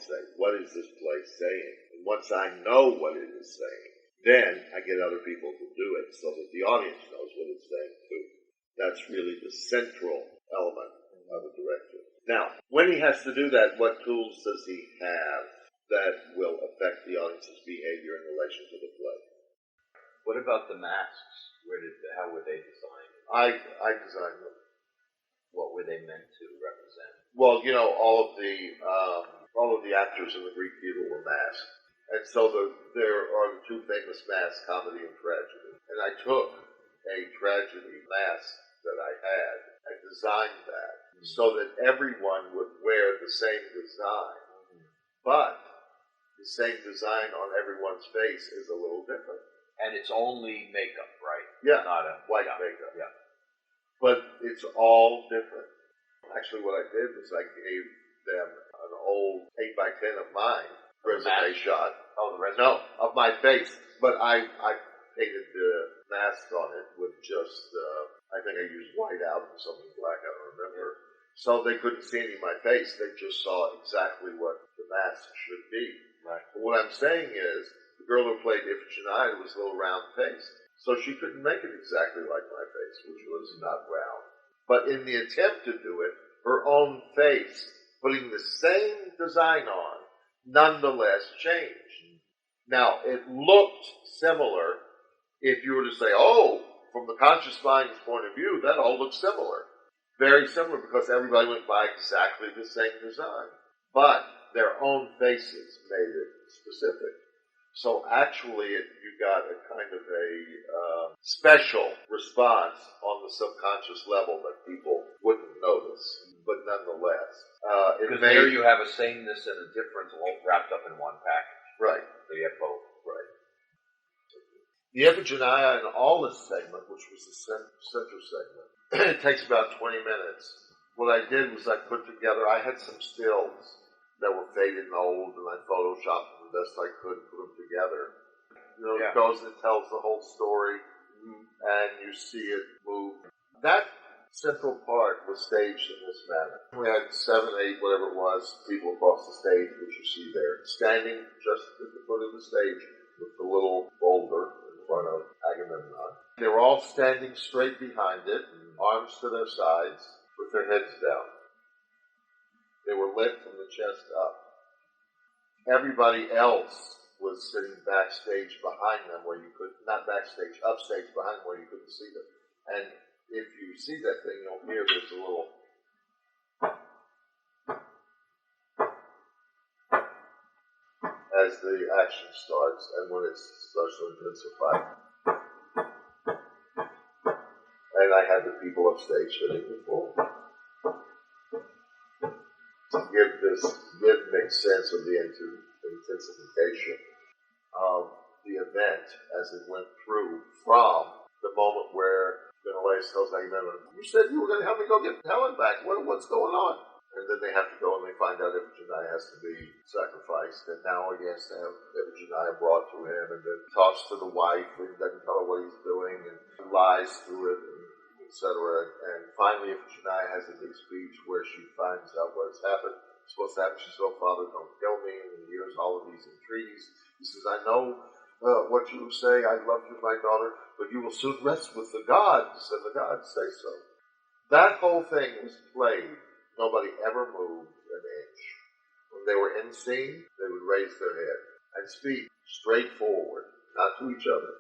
say, what is this play saying? And once I know what it is saying, then I get other people to do it so that the audience knows what it's saying too. That's really the central element of a director. Now, when he has to do that, what tools does he have that will affect the audience's behavior in relation to the play? What about the masks? How were they designed? I designed them. What were they meant to represent? Well, all of the actors in the Greek theater were masked. And so there are the two famous masks, comedy and tragedy. And I took a tragedy mask that I had and designed that so that everyone would wear the same design. But the same design on everyone's face is a little different. And it's only makeup, right? Yeah, not a white makeup. Yeah. But it's all different. Actually, what I did was I gave them an old 8x10 of mine, resume shot. Oh, the resume? No, of my face. But I painted the mask on it with just, I think I used white out and something black, I don't remember. So they couldn't see any of my face. They just saw exactly what the mask should be. Right. But what I'm saying is, the girl who played Iphigenia was a little round-faced. So she couldn't make it exactly like my face, which was not round. But in the attempt to do it, her own face, putting the same design on, nonetheless changed. Now, it looked similar if you were to say, oh, from the conscious mind's point of view, that all looks similar. Very similar because everybody went by exactly the same design. But their own faces made it specific. So actually, you got a kind of a special response on the subconscious level that people wouldn't notice. But nonetheless, because there you have a sameness and a difference all wrapped up in one package. Right. So you have both. Right. The Iphigenia in all this segment, which was the center segment, it takes about 20 minutes. What I did was I had some stills that were faded and old, and I photoshopped them the best I could and put them together. It goes and it tells the whole story, and you see it move. That central part was staged in this manner. We had 7, 8, whatever it was, people across the stage, which you see there, standing just at the foot of the stage with the little boulder in front of Agamemnon. They were all standing straight behind it, arms to their sides, with their heads down. They were lit from the chest up. Everybody else was sitting backstage behind them where you could, not backstage, upstage behind them where you couldn't see them. And if you see that thing, you'll hear there's a little as the action starts and when it starts to intensify. And I had the people upstage hitting the floor to give this rhythmic sense of the intensification of the event as it went through from the moment where Menelaus tells Agamemnon, you said you were going to help me go get Helen back. What's going on? And then they have to go and they find out Iphigenia has to be sacrificed. And now he has to have Iphigenia brought to him and then talks to the wife and doesn't tell her what he's doing and lies through it, etc. And finally Iphigenia has a big speech where she finds out what has happened. It's supposed to happen. She says, oh, Father, don't kill me. And he hears all of these entreaties. He says, I know what you say. I love you, my daughter, but you will soon rest with the gods, and the gods say so. That whole thing was played. Nobody ever moved an inch. When they were in scene, they would raise their head and speak straight forward, not to each other.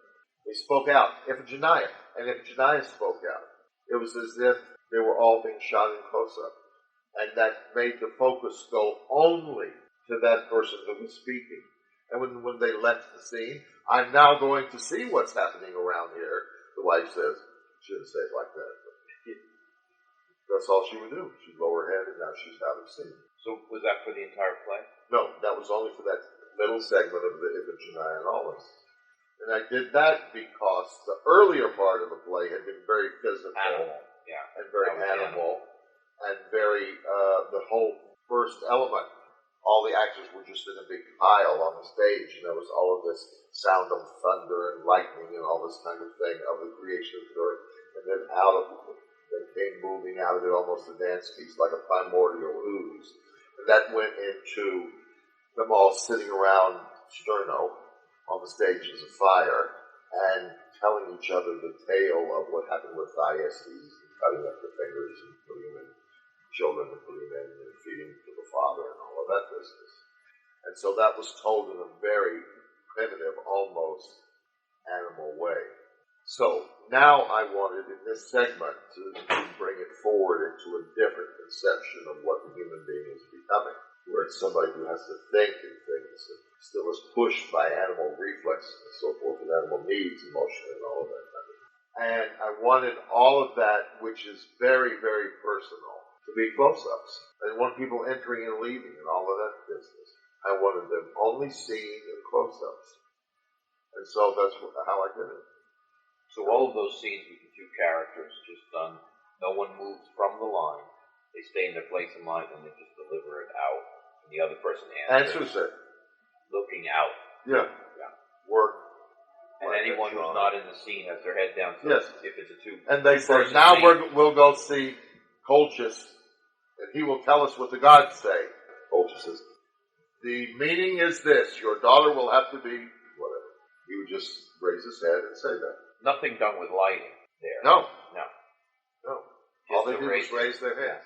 They spoke out, Iphigenia, and Iphigenia spoke out. It was as if they were all being shot in close-up. And that made the focus go only to that person who was speaking. And when they left the scene, I'm now going to see what's happening around here. The wife says, she didn't say it like that. That's all she would do. She'd lower her head and now she's out of scene. So was that for the entire play? No, that was only for that middle segment of the Iphigenia and all this. And I did that because the earlier part of the play had been very physical. Animal, yeah. And very animal. And very, the whole first element, all the actors were just in a big pile on the stage, and there was all of this sound of thunder and lightning and all this kind of thing of the creation of the earth. And then out of it, they came moving out of it almost a dance piece, like a primordial ooze. And that went into them all sitting around Sterno on the stage as a fire and telling each other the tale of what happened with Thyestes and cutting up the fingers and putting them in children and putting them in and feeding to the father and all of that business. And so that was told in a very primitive, almost animal way. So now I wanted in this segment to bring it forward into a different conception of what the human being is becoming, where it's somebody who has to think in things and still is pushed by animal reflexes and so forth, and animal needs, emotion, and all of that kind of thing. And I wanted all of that, which is very, very personal, to be close-ups. I didn't want people entering and leaving and all of that business. I wanted them only seen in close-ups. And so that's how I did it. So all of those scenes with the two characters just done, no one moves from the line. They stay in their place in line and they just deliver it out. And the other person answers it. Looking out. Yeah. Word. And like anyone who's not in the scene has their head down. So yes. If it's a two. And they say, now we'll go see Colchis, and he will tell us what the gods say. Colchis says, the meaning is this: your daughter will have to be whatever. He would just raise his head and say that. Nothing done with lighting there. No. Just all they did was raise their heads.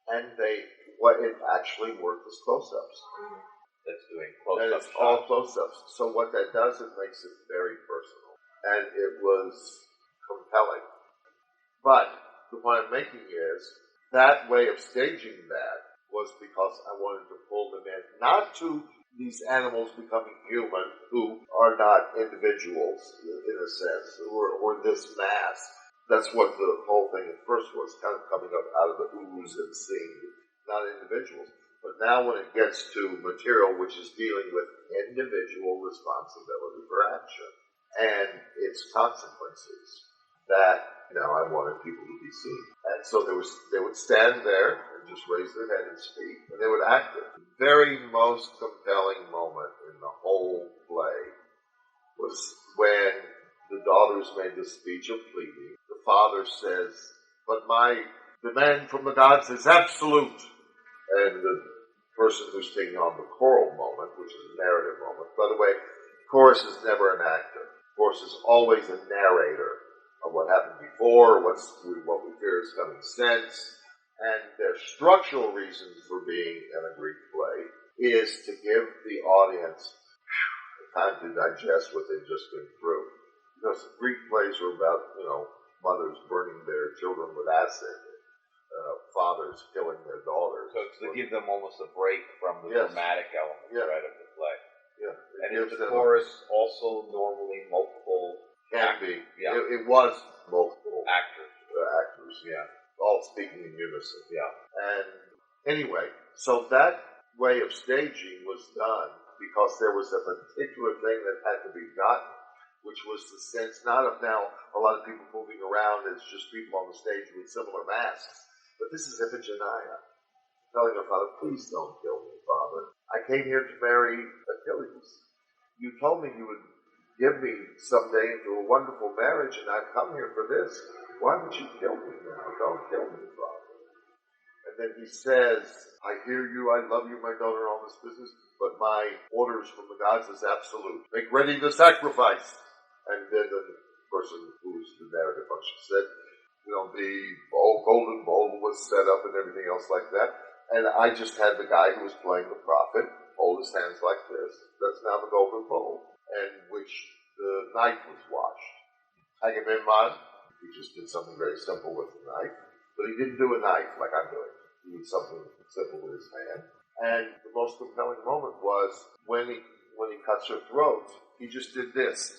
Yeah. And what it actually worked was close-ups. That's doing close-ups. And it's all close-ups. So what that does, it makes it very personal. And it was compelling. But the point I'm making is, that way of staging that was because I wanted to pull them in, not to these animals becoming human, who are not individuals, in a sense, or this mass. That's what the whole thing at first was, kind of coming up out of the ooze and seeing, not individuals. But now when it gets to material which is dealing with individual responsibility for action and its consequences, that I wanted people to be seen. And so they would stand there and just raise their head and speak, and they would act it. The very most compelling moment in the whole play was when the daughters made the speech of pleading. The father says, but my demand from the gods is absolute. And the person who's taking on the choral moment, which is a narrative moment, by the way, chorus is never an actor. Chorus is always a narrator of what happened before, what we fear is coming since, and their structural reasons for being in a Greek play is to give the audience time to digest what they've just been through. Because Greek plays are about, mothers burning their children with acid, fathers killing their daughters. So it's to give them almost a break from the dramatic element, right, of the play. Yeah. And is the chorus also normally multiple? Can be. Yeah. It was multiple actors. All speaking in unison. Yeah. And anyway, so that way of staging was done because there was a particular thing that had to be gotten, which was the sense not of now a lot of people moving around as just people on the stage with similar masks, but this is Iphigenia telling her father, please don't kill me, father. I came here to marry Achilles. You told me you would give me someday into a wonderful marriage, and I've come here for this. Why would you kill me now? Don't kill me, father. And then he says, I hear you, I love you, my daughter, all this business, but my orders from the gods is absolute. Make ready the sacrifice. And then the person who's the narrative function said, the golden bowl was set up and everything else like that. And I just had the guy who was playing the prophet hold his hands like this. That's now the golden bowl, and which the knife was washed. Agamemnon, he just did something very simple with the knife, but he didn't do a knife like I'm doing. He did something simple with his hand. And the most compelling moment was when he cuts her throat, he just did this.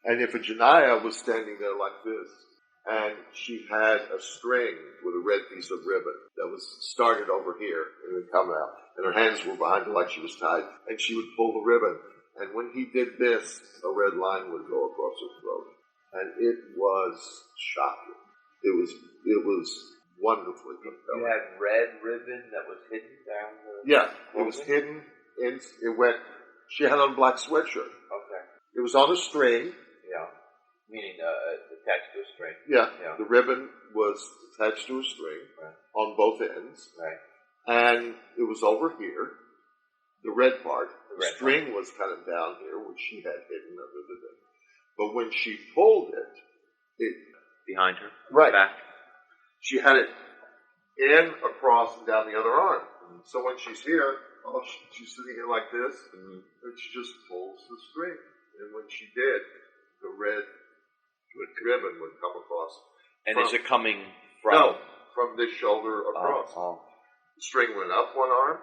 And Iphigenia was standing there like this, and she had a string with a red piece of ribbon that was started over here and then come out, and her hands were behind her like she was tied, and she would pull the ribbon, and when he did this, a red line would go across her throat, and it was shocking. It was wonderfully compelling. You had red ribbon that was hidden down the... Yeah, it was hidden. She had on a black sweatshirt. Okay. It was on a string. Yeah. Meaning attached to a string. Yeah. The ribbon was attached to a string on both ends. Right. And it was over here. the red part. The red string was kind of down here, which she had hidden under the thing. But when she pulled it behind her, right back. She had it in, across, and down the other arm. So when she's here, she's sitting here like this, and she just pulls the string. And when she did, the red ribbon would come across. And is it coming from? No, from this shoulder across. The string went up one arm,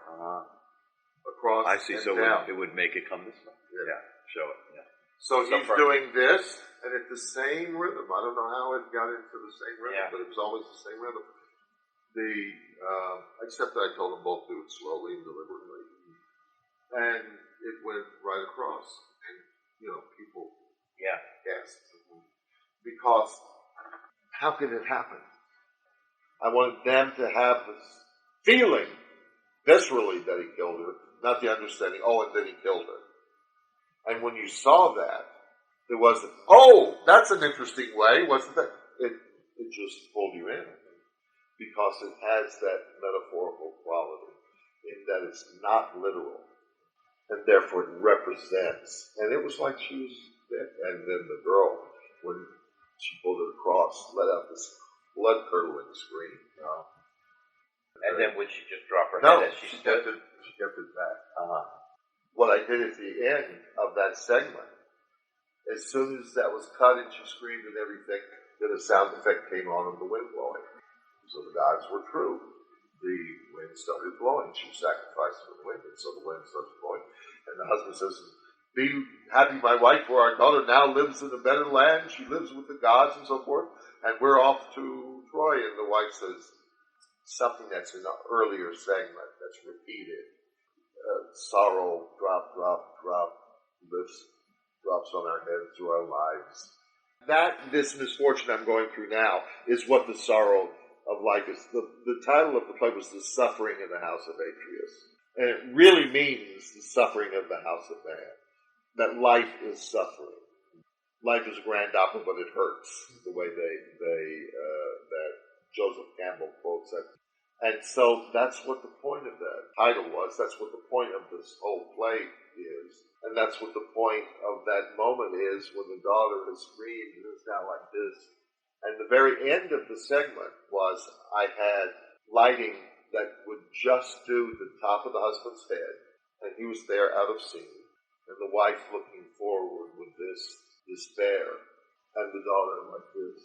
across. I see. And So down. it would make it come this way. Yeah. Show it. Yeah. So he's doing this, and at the same rhythm. I don't know how it got into the same rhythm, but it was always the same rhythm. Except that I told them both do it slowly and deliberately, and it went right across, and people gasped because how could it happen? I wanted them to have this feeling viscerally that he killed her, not the understanding. Oh, and then he killed her. And when you saw that, there wasn't, oh, that's an interesting way, wasn't that? It just pulled you in because it has that metaphorical quality in that it's not literal, and therefore it represents. And it was like she was dead. And then the girl, when she pulled it across, let out this blood-curdling scream. And then would she just drop her No, head as she kept stood? she kept it back. What I did at the end of that segment, as soon as that was cut and she screamed and everything, then a sound effect came on of the wind blowing. So the gods were true. The wind started blowing. She sacrificed for the wind, and so the wind started blowing. And the husband says, "Be happy, my wife, for our daughter now lives in a better land. She lives with the gods," and so forth. And we're off to Troy. And the wife says something that's in an earlier segment that's repeated. Sorrow, drop, drop, drop, drops on our head through our lives. This misfortune I'm going through now is what the sorrow of life is. The title of the play was The Suffering in the House of Atreus. And it really means the suffering of the house of man. That life is suffering. Life is a grand opera, but it hurts, the way that Joseph Campbell quotes it. And so that's what the point of that title was. That's what the point of this whole play is. And that's what the point of that moment is when the daughter has screamed and is now like this. And the very end of the segment was I had lighting that would just do the top of the husband's head, and he was there out of scene, and the wife looking forward with this despair, and the daughter like this,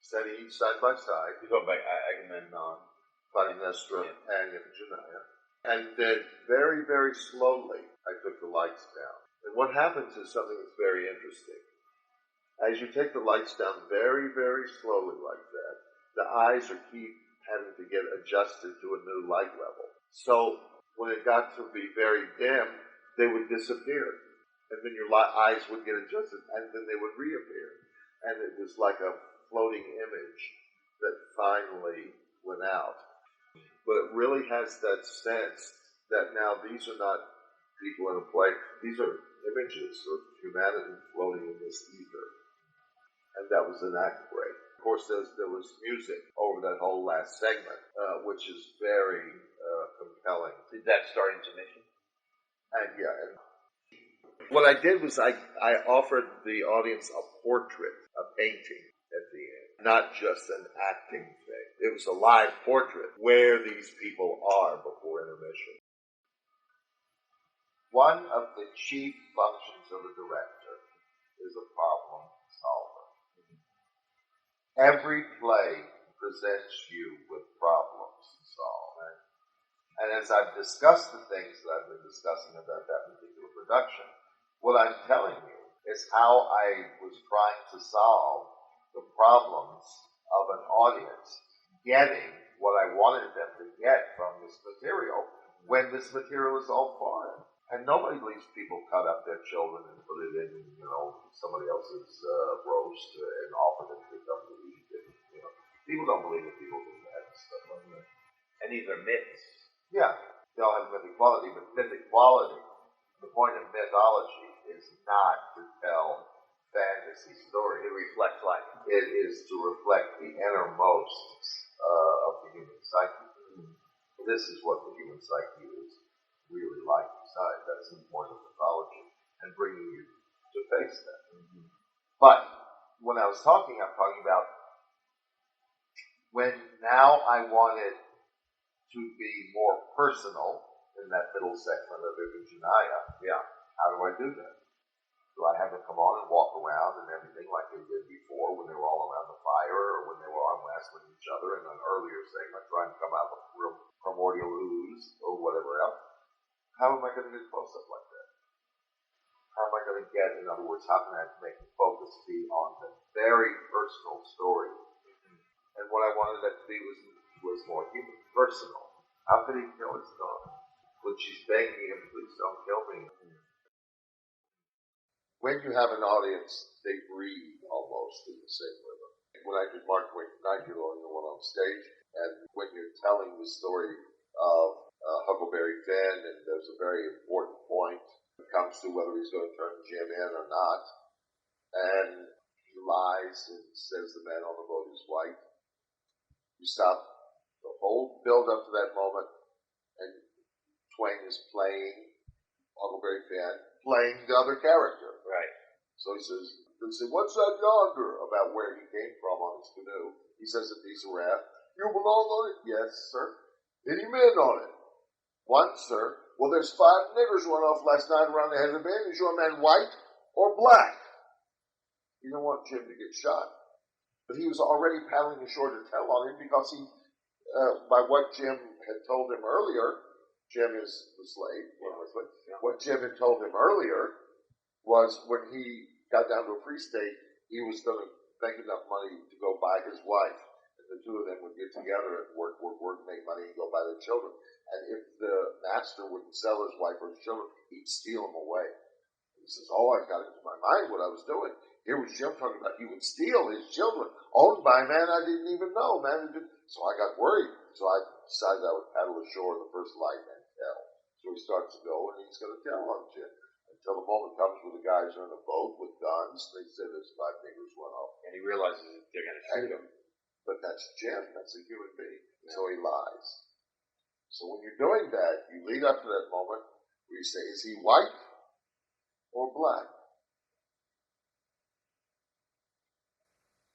standing each side by side. You're talking about Agamemnon, Clytemnestra, and Iphigenia. And then very, very slowly, I took the lights down. And what happens is something that's very interesting. As you take the lights down very, very slowly like that, the eyes keep having to get adjusted to a new light level. So when it got to be very dim, they would disappear. And then your eyes would get adjusted, and then they would reappear. And it was like a floating image that finally went out. But it really has that sense that now these are not people in a play. These are images of humanity floating in this ether. And that was an act break. Of course, there was music over that whole last segment, which is very compelling. Did that start intermission? And what I did was I offered the audience a portrait, a painting at the end, not just an acting thing. It was a live portrait where these people are before intermission. One of the chief functions of a director is a problem solver. Every play presents you with problems to solve. Right? And as I've discussed the things that I've been discussing about that particular production, what I'm telling you is how I was trying to solve the problems of an audience getting what I wanted them to get from this material when this material is all foreign. And nobody believes people cut up their children and put it in, somebody else's roast and offer them to come to eat it. People don't believe that people do that and stuff like that. And these are myths. Yeah, they all have mythic quality, but mythic quality, the point of mythology is not to tell fantasy stories. It reflects life. It is to reflect the innermost of the human psyche. This is what the human psyche is really like. side. That's the point of mythology and bringing you to face that. Mm-hmm. But when I was talking, I'm talking about when now I wanted to be more personal in that middle segment of Iphigenia. Yeah. How do I do that? Do I have them come on and walk around and everything like they did before when they were all around the fire or when they were arm wrestling each other in an earlier segment trying to come out of a primordial ooze or whatever else? How am I going to get close up like that? How am I going to get, in other words, how can I make the focus be on the very personal story? And what I wanted that to be was more human, personal. How could he kill his daughter? When she's begging him, please don't kill me. When you have an audience, they breathe almost in the same rhythm. When I did Mark Wayne tonight, you're the only one on stage, and when you're telling the story of Huckleberry Finn, and there's a very important point when it comes to whether he's going to turn Jim in or not, and he lies and says the man on the boat is white. You stop the whole build up to that moment, and Twain is playing Huckleberry Finn, playing the other character. Right. So he says, they say, what's that yonder? About where he came from on his canoe. He says a piece of raft. You belong on it? Yes, sir. Any men on it? One, sir. Well, there's 5 niggers run off last night around the head of the band. Is your man white or black? You don't want Jim to get shot. But he was already paddling ashore to tell on him because he, by what Jim had told him earlier, Jim is the slave. Yeah. What Jim had told him earlier was when he got down to a free state, he was going to make enough money to go buy his wife. And the two of them would get together and work, make money and go buy their children. And if the master wouldn't sell his wife or his children, he'd steal them away. He says, I got into my mind what I was doing. Here was Jim talking about he would steal his children, owned by a man I didn't even know, man. So I got worried. So I decided I would paddle ashore in the first light and tell. So he starts to go, and he's going to tell on Jim. Until the moment comes where the guys are in a boat with guns. They say there's 5 niggers run off. And he realizes that they're going to shoot him. But that's Jim. That's a human being. Yeah. So he lies. So when you're doing that, you lead up to that moment where you say, is he white or black?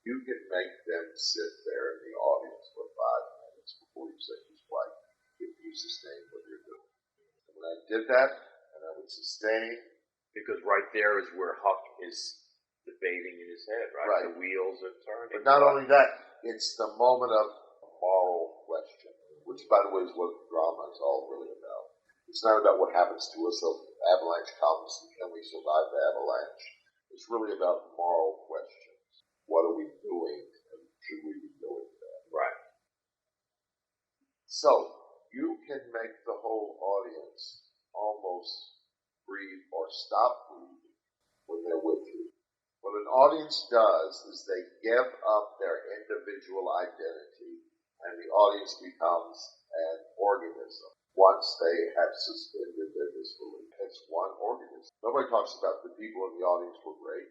You can make them sit there in the audience for 5 minutes before you say he's white if you sustain what you're doing. And when I did that, and I would sustain. Because right there is where Huck is debating in his head, right? Right. The wheels are turning. But not only that, it's the moment of moral question, which, by the way, is what drama is all really about. It's not about what happens to us, so avalanche comes, and can we survive the avalanche? It's really about moral questions. What are we doing, and should we be doing that? Right. So, you can make the whole audience almost breathe or stop breathing when they're with you. What an audience does is they give up their individual identity, and the audience becomes an organism once they have suspended their disbelief. It's one organism. Nobody talks about the people in the audience were great.